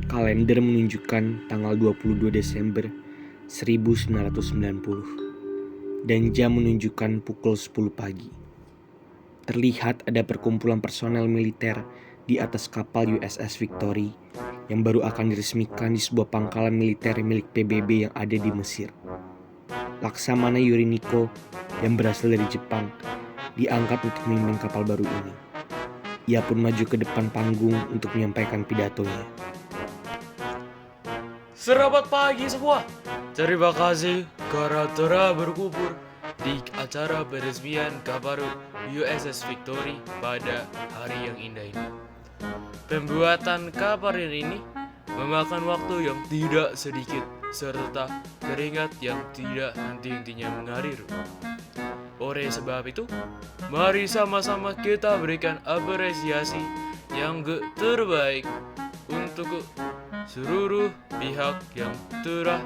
Kalender menunjukkan tanggal 22 Desember 1990 dan jam menunjukkan pukul 10 pagi. Terlihat ada perkumpulan personel militer di atas kapal USS Victory yang baru akan diresmikan di sebuah pangkalan militer milik PBB yang ada di Mesir. Laksamana Yuriniko yang berasal dari Jepang diangkat untuk memimpin kapal baru ini. Ia pun maju ke depan panggung untuk menyampaikan pidatonya. Selamat pagi semua. Terima kasih karena telah berkumpul di acara peresmian kapal USS Victory pada hari yang indah ini. Pembuatan kapal ini memakan waktu yang tidak sedikit serta keringat yang tidak henti-hentinya mengalir. Oleh sebab itu, mari sama-sama kita berikan apresiasi yang terbaik untuk seluruh pihak yang telah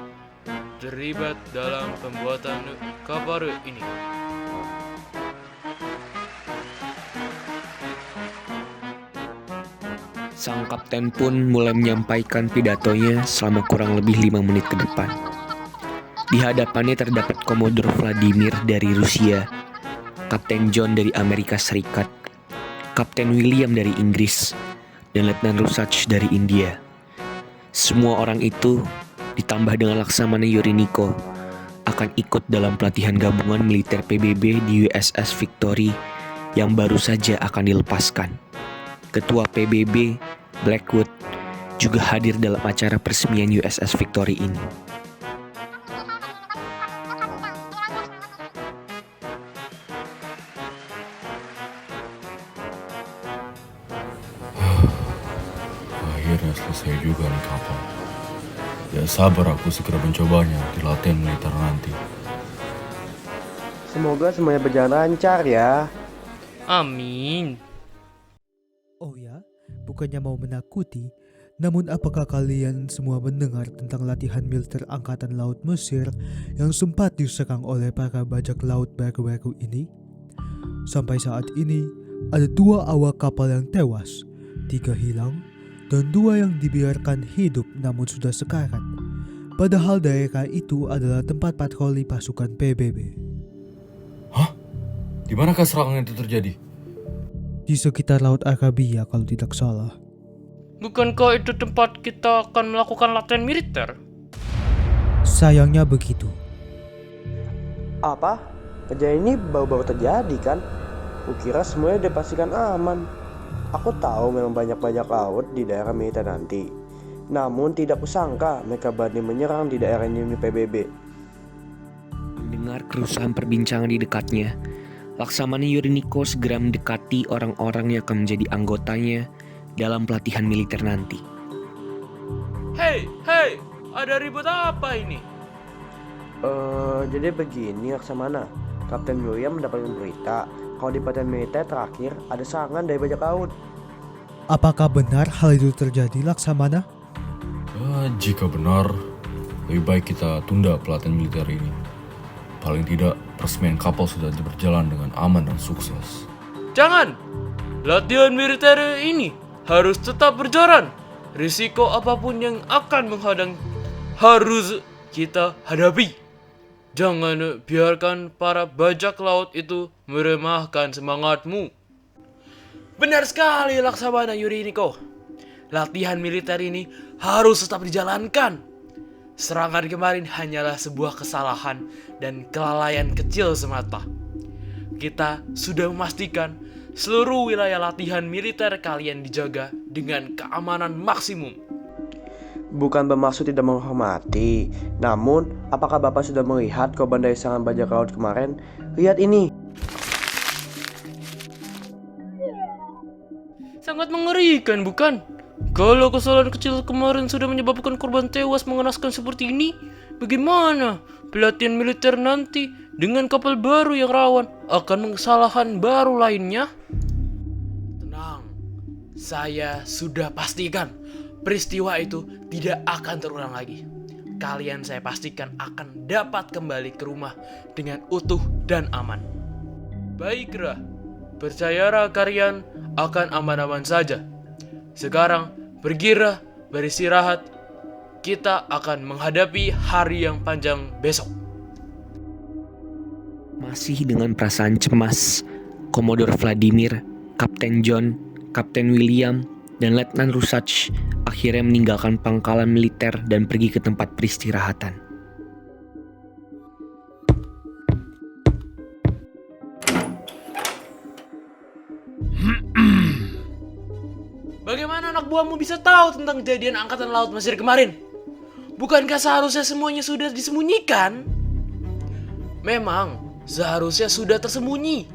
terlibat dalam pembuatan kapal ini. Sang kapten pun mulai menyampaikan pidatonya selama kurang lebih 5 menit ke depan. Di hadapannya terdapat Komodor Vladimir dari Rusia, Kapten John dari Amerika Serikat, Kapten William dari Inggris, dan Letnan Rusach dari India. Semua orang itu, ditambah dengan Laksamana Yuriniko, akan ikut dalam pelatihan gabungan militer PBB di USS Victory yang baru saja akan dilepaskan. Ketua PBB, Blackwood, juga hadir dalam acara peresmian USS Victory ini. Akhirnya selesai juga nih kapal. Ya sabar aku segera mencobanya di latihan militer nanti. Semoga semuanya berjalan lancar ya. Amin. Oh ya, bukannya mau menakuti, namun apakah kalian semua mendengar tentang latihan militer Angkatan Laut Mesir yang sempat diserang oleh para bajak laut baru-baru ini? Sampai saat ini, ada 2 awak kapal yang tewas, 3 hilang, dan 2 yang dibiarkan hidup namun sudah sekarat. Padahal daerah itu adalah tempat patroli pasukan PBB. Hah? Di manakah serangan itu terjadi? Di sekitar Laut Arabia kalau tidak salah. Bukankah itu tempat kita akan melakukan latihan militer? Sayangnya begitu. Apa? Kejadian ini baru-baru terjadi kan? Kukira semuanya dipastikan aman. Aku tahu memang banyak bajak laut di daerah militer nanti. Namun tidak kusangka mereka berani menyerang di daerah ini PBB. Mendengar kerusuhan perbincangan di dekatnya, Laksamana Yuriniko segera mendekati orang-orang yang akan menjadi anggotanya dalam pelatihan militer nanti. Hei, ada ribut apa ini? Jadi begini Laksamana. Kapten William mendapatkan berita kalau di pelatihan militer terakhir ada serangan dari bajak laut. Apakah benar hal itu terjadi, Laksamana? Jika benar, lebih baik kita tunda pelatihan militer ini. Paling tidak, peresmian kapal sudah berjalan dengan aman dan sukses. Jangan! Latihan militer ini harus tetap berjalan. Risiko apapun yang akan menghadang harus kita hadapi. Jangan biarkan para bajak laut itu meremahkan semangatmu. Benar sekali Laksamana Yuriniko. Latihan militer ini harus tetap dijalankan. Serangan kemarin hanyalah sebuah kesalahan dan kelalaian kecil semata. Kita sudah memastikan seluruh wilayah latihan militer kalian dijaga dengan keamanan maksimum. Bukan bermaksud tidak menghormati. Namun, apakah Bapak sudah melihat korban dari serangan bajak laut kemarin? Lihat ini. Sangat mengerikan, bukan? Kalau kesalahan kecil kemarin sudah menyebabkan korban tewas mengenaskan seperti ini, bagaimana pelatihan militer nanti dengan kapal baru yang rawan akan kesalahan baru lainnya? Tenang, saya sudah pastikan peristiwa itu tidak akan terulang lagi. Kalian saya pastikan akan dapat kembali ke rumah dengan utuh dan aman. Baiklah, percayalah kalian akan aman-aman saja. Sekarang pergilah beristirahat. Kita akan menghadapi hari yang panjang besok. Masih dengan perasaan cemas, Komodor Vladimir, Kapten John, Kapten William, dan Letnan Rusach akhirnya meninggalkan pangkalan militer dan pergi ke tempat peristirahatan. Bagaimana anak buahmu bisa tahu tentang kejadian Angkatan Laut Mesir kemarin? Bukankah seharusnya semuanya sudah disembunyikan? Memang, seharusnya sudah tersembunyi.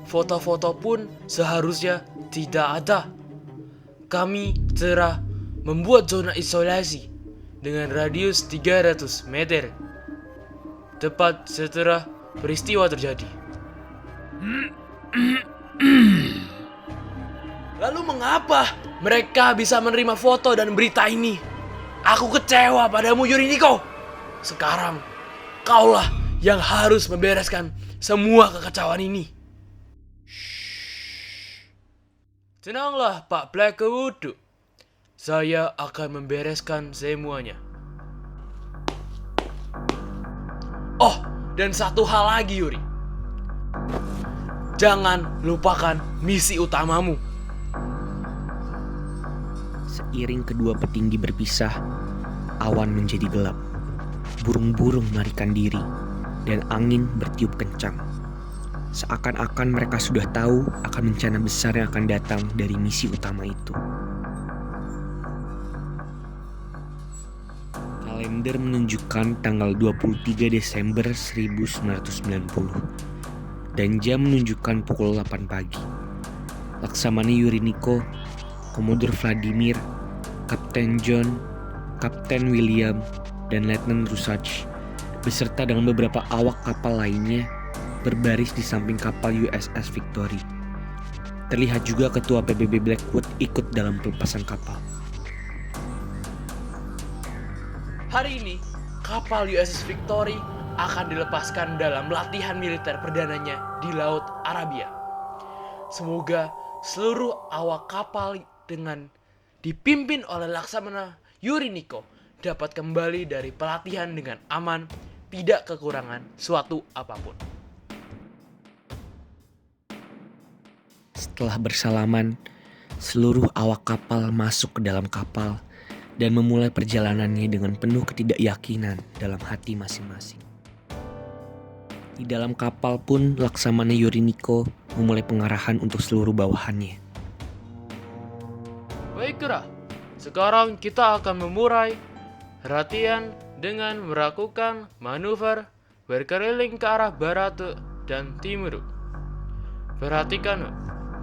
Foto-foto pun seharusnya tidak ada. Kami telah membuat zona isolasi dengan radius 300 meter. Tepat setelah peristiwa terjadi. Lalu mengapa mereka bisa menerima foto dan berita ini? Aku kecewa padamu, Yuriniko. Sekarang, kaulah yang harus membereskan semua kekacauan ini. Tenanglah, Pak Blackwood. Saya akan membereskan semuanya. Oh, dan satu hal lagi, Yuri. Jangan lupakan misi utamamu. Seiring kedua petinggi berpisah, awan menjadi gelap. Burung-burung melarikan diri, dan angin bertiup kencang. Seakan-akan mereka sudah tahu akan bencana besar yang akan datang dari misi utama itu. Kalender menunjukkan tanggal 23 Desember 1990 dan jam menunjukkan pukul 8 pagi. Laksamana Yuriniko, Komodor Vladimir, Kapten John, Kapten William, dan Letnan Rusach beserta dengan beberapa awak kapal lainnya berbaris di samping kapal USS Victory. Terlihat juga ketua PBB Blackwood ikut dalam pelepasan kapal. Hari ini, kapal USS Victory akan dilepaskan dalam latihan militer perdananya di Laut Arabia. Semoga seluruh awak kapal dengan dipimpin oleh Laksamana Yuriniko dapat kembali dari pelatihan dengan aman, tidak kekurangan suatu apapun. Setelah bersalaman, seluruh awak kapal masuk ke dalam kapal dan memulai perjalanannya dengan penuh ketidakyakinan dalam hati masing-masing. Di dalam kapal pun Laksamana Yuriniko memulai pengarahan untuk seluruh bawahannya. Baiklah, sekarang kita akan memulai latihan dengan melakukan manuver berkeliling ke arah barat dan timur. Perhatikan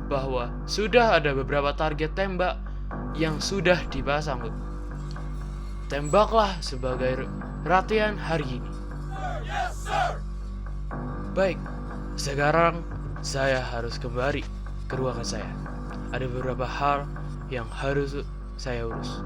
bahwa sudah ada beberapa target tembak yang sudah dipasang. Tembaklah sebagai latihan hari ini. Baik, sekarang saya harus kembali ke ruangan saya. Ada beberapa hal yang harus saya urus.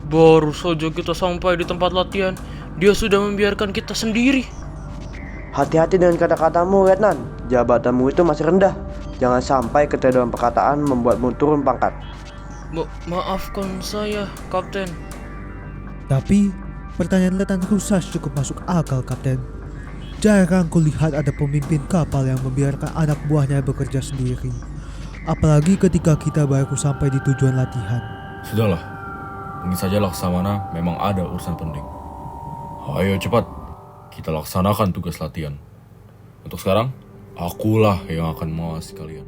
Baru saja kita sampai di tempat latihan, dia sudah membiarkan kita sendiri. Hati-hati dengan kata-katamu, Letnan. Jabatanmu itu masih rendah. Jangan sampai keterlaluan perkataan membuatmu turun pangkat. Maafkan saya, Kapten. Tapi, pertanyaan Letnan Rusach cukup masuk akal, Kapten. Jarang kulihat ada pemimpin kapal yang membiarkan anak buahnya bekerja sendiri. Apalagi ketika kita baru sampai di tujuan latihan. Sudahlah, mungkin saja Laksamana memang ada urusan penting. Ayo cepat, kita laksanakan tugas latihan. Untuk sekarang, akulah yang akan mengawasi kalian.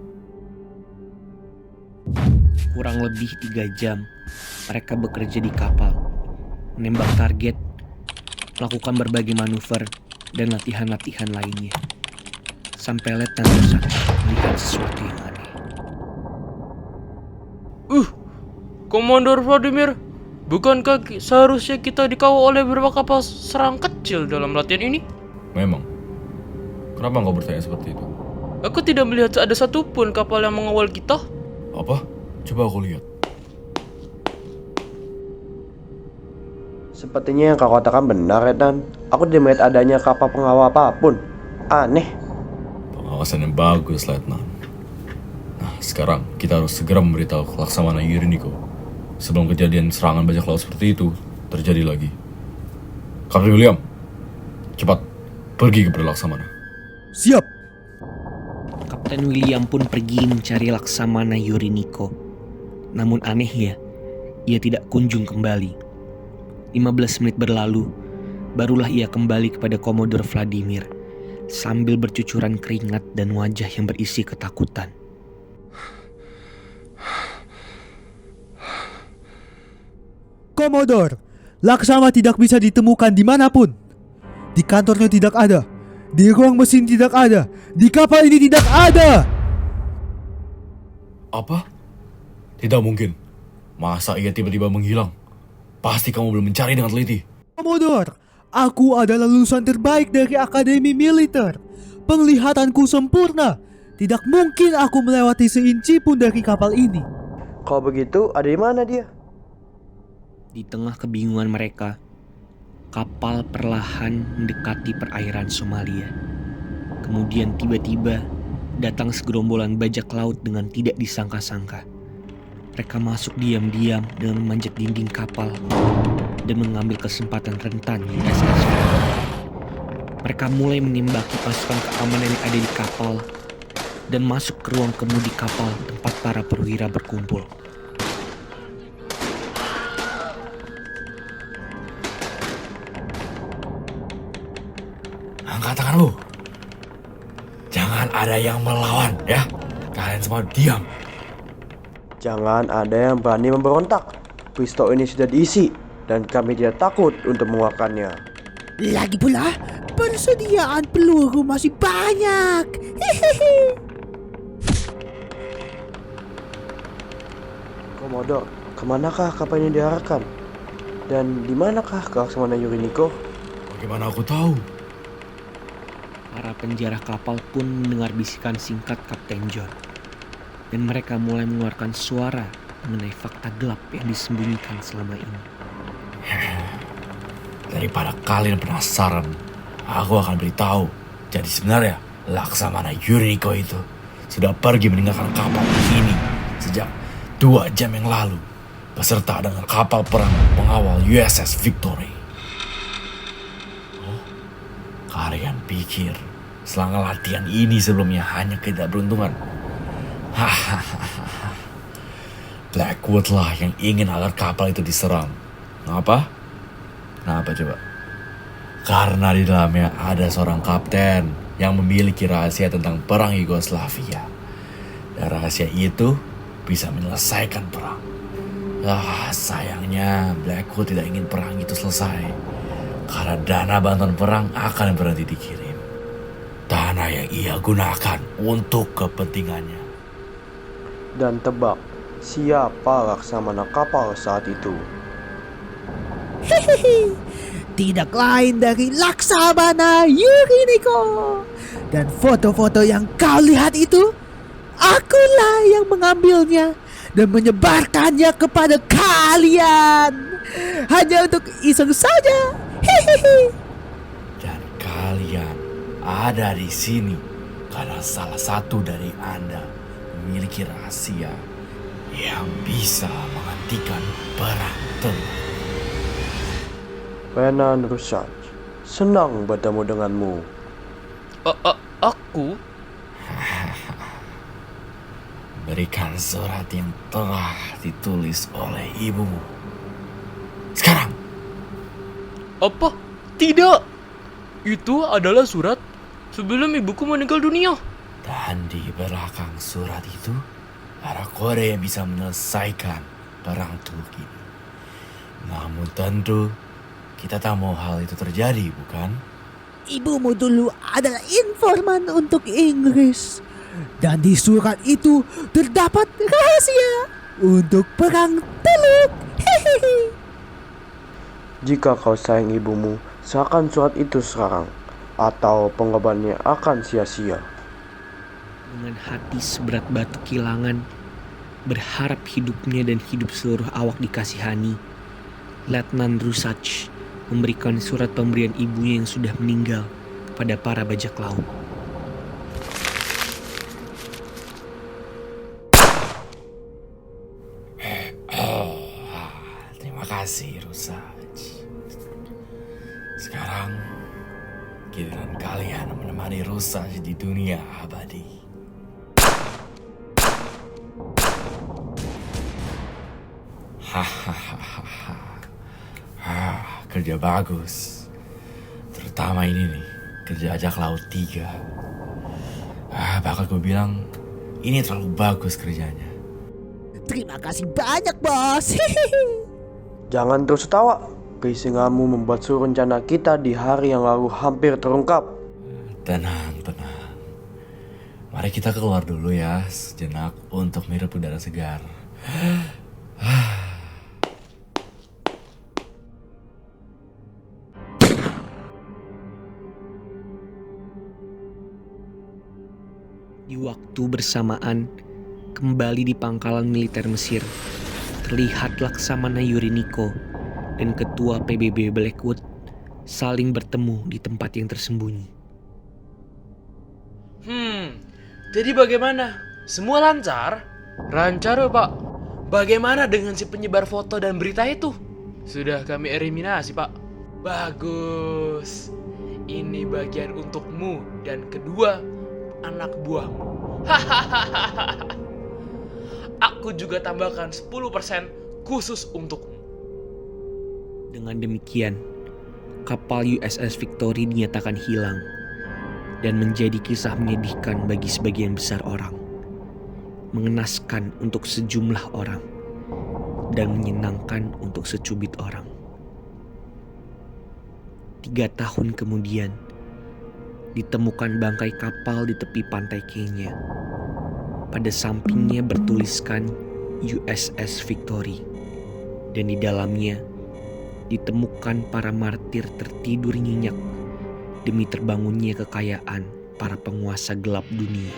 Kurang lebih 3 jam, mereka bekerja di kapal, menembak target, melakukan berbagai manuver, dan latihan-latihan lainnya. Sampai Letnan Rusach melihat sesuatu yang aneh. Komandor Vladimir, bukankah seharusnya kita dikawal oleh beberapa kapal serang kecil dalam latihan ini? Memang. Kenapa engkau bertanya seperti itu? Aku tidak melihat ada satupun kapal yang mengawal kita. Apa? Coba aku lihat. Sepertinya yang kau katakan benar, Ethan. Aku tidak melihat adanya kapal pengawal apapun. Aneh. Pengawasan yang bagus, Letnan. Nah, sekarang kita harus segera memberitahu Laksamana Yuriniko sebelum kejadian serangan bajak laut seperti itu terjadi lagi. Kapten William, cepat pergi kepada Laksamana. Siap. Kapten William pun pergi mencari Laksamana Yuriniko. Namun anehnya, ia tidak kunjung kembali. 15 menit berlalu, barulah ia kembali kepada Komodor Vladimir sambil bercucuran keringat dan wajah yang berisi ketakutan. Komodor, Laksama tidak bisa ditemukan dimanapun. Di kantornya tidak ada. Di ruang mesin tidak ada. Di kapal ini tidak ada. Apa? Tidak mungkin. Masa ia tiba-tiba menghilang? Pasti kamu belum mencari dengan teliti. Komodor, aku adalah lulusan terbaik dari Akademi Militer. Penglihatanku sempurna. Tidak mungkin aku melewati seinci pun dari kapal ini. Kalau begitu, ada di mana dia? Di tengah kebingungan mereka, kapal perlahan mendekati perairan Somalia. Kemudian tiba-tiba datang segerombolan bajak laut dengan tidak disangka-sangka. Mereka masuk diam-diam dengan memanjat dinding kapal dan mengambil kesempatan rentan USS Victory. Mereka mulai menembaki pasukan keamanan yang ada di kapal dan masuk ke ruang kemudi kapal tempat para perwira berkumpul. Angkat tangan lu. Jangan ada yang melawan, ya. Kalian semua diam. Jangan ada yang berani memberontak. Pistol ini sudah diisi dan kami tidak takut untuk mengeluarkannya. Lagi pula, persediaan peluru masih banyak. Komodor, kemanakah kapal ini diarahkan? Dan di manakah Laksamana Yuriniko? Bagaimana aku tahu? Para penjara kapal pun mendengar bisikan singkat Kapten John. Dan mereka mulai mengeluarkan suara mengenai fakta gelap yang disembunyikan selama ini. Daripada kalian penasaran, aku akan beritahu. Jadi sebenarnya Laksamana Yuriniko itu sudah pergi meninggalkan kapal ini sejak 2 jam yang lalu, beserta dengan kapal perang pengawal USS Victory. Oh, kalian pikir selama latihan ini sebelumnya hanya ketidakberuntungan? Hahaha. Blackwood lah yang ingin agar kapal itu diserang. Kenapa? Kenapa coba? Karena di dalamnya ada seorang kapten yang memiliki rahasia tentang perang Yugoslavia. Dan rahasia itu bisa menyelesaikan perang. Sayangnya Blackwood tidak ingin perang itu selesai. Karena dana bantuan perang akan berhenti dikirim. Dana yang ia gunakan untuk kepentingannya. Dan tebak, siapa laksamana kapal saat itu? Tidak lain dari Laksamana Yuriniko. Dan foto-foto yang kau lihat itu, akulah yang mengambilnya dan menyebarkannya kepada kalian. Hanya untuk iseng saja. Dan kalian ada di sini karena salah satu dari Anda memiliki rahasia yang bisa menghentikan perang telur. Renan Rusaj, senang bertemu denganmu. Aku? Berikan surat yang telah ditulis oleh ibumu. Sekarang. Apa? Tidak. Itu adalah surat sebelum ibuku meninggal dunia. Dan di belakang surat itu ada kode yang bisa menyelesaikan perang teluk ini. Namun tentu kita tak mau hal itu terjadi, bukan? Ibumu dulu adalah informan untuk Inggris. Dan di surat itu terdapat rahasia untuk perang teluk. Jika kau sayang ibumu, serahkan surat itu sekarang, atau pengorbanannya akan sia-sia. Dengan hati seberat batu kehilangan, berharap hidupnya dan hidup seluruh awak dikasihani, Letnan Rusach memberikan surat pemberian ibunya yang sudah meninggal kepada para bajak laut. Terima kasih, Rusach. Sekarang giliran kalian menemani Rusach di dunia abadi. Hahaha. Kerja bagus. Terutama ini nih, kerja ajak laut 3. Bakal gue bilang ini terlalu bagus kerjanya. Terima kasih banyak, bos. Jangan terus ketawa. Keisenganmu membuat seluruh rencana kita di hari yang lalu hampir terungkap. Tenang. Mari kita keluar dulu ya sejenak untuk menghirup udara segar. Di waktu bersamaan, kembali di pangkalan militer Mesir, terlihat Laksamana Yuriniko dan Ketua PBB Blackwood saling bertemu di tempat yang tersembunyi. Jadi bagaimana? Semua lancar? Lancar, Pak. Bagaimana dengan si penyebar foto dan berita itu? Sudah kami eliminasi, Pak. Bagus. Ini bagian untukmu dan kedua anak buahmu. Hahaha. Aku juga tambahkan 10% khusus untukmu. Dengan demikian, kapal USS Victory dinyatakan hilang dan menjadi kisah menyedihkan bagi sebagian besar orang, mengenaskan untuk sejumlah orang, dan menyenangkan untuk secubit orang. 3 tahun kemudian, ditemukan bangkai kapal di tepi pantai Kenya. Pada sampingnya bertuliskan USS Victory, dan di dalamnya ditemukan para martir tertidur nyenyak demi terbangunnya kekayaan para penguasa gelap dunia.